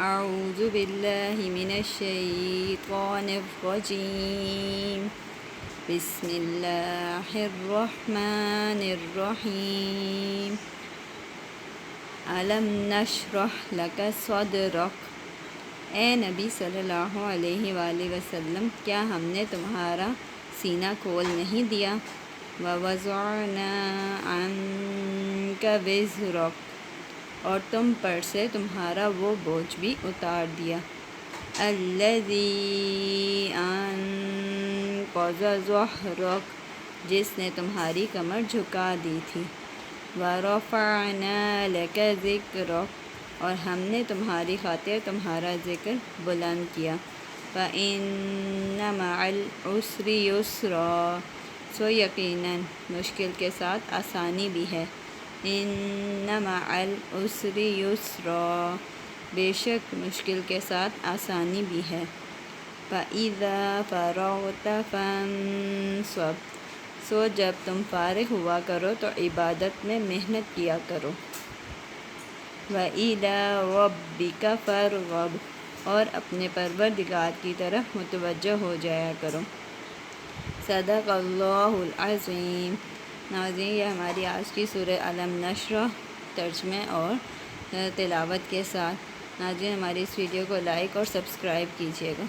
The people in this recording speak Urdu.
اعوذ باللہ من الشیطان الرجیم بسم اللہ الرحمن الرحیم الم نشرح لک صدرک، اے نبی صلی اللہ علیہ وآلہ وسلم، کیا ہم نے تمہارا سینہ کھول نہیں دیا؟ ووضعنا عنک وزرک، اور تم پر سے تمہارا وہ بوجھ بھی اتار دیا، الذی انقض ظہرک، جس نے تمہاری کمر جھکا دی تھی، ورفعنا لک ذکرک، اور ہم نے تمہاری خاطر تمہارا ذکر بلند کیا، فإن مع العسر یسرا، سو یقیناً مشکل کے ساتھ آسانی بھی ہے، ان مع العسر یسرا، بے شک مشکل کے ساتھ آسانی بھی ہے، فإذا فرغت فانصب، سو جب تم فارغ ہوا کرو تو عبادت میں محنت کیا کرو، وإلی ربک فارغب، اور اپنے پروردگار کی طرف متوجہ ہو جایا کرو۔ صدق اللہ العظیم۔ ناظرین، یہ ہماری آج کی سورہ الم نشرح ترجمے اور تلاوت کے ساتھ۔ ناظرین، ہماری اس ویڈیو کو لائک اور سبسکرائب کیجیے گا۔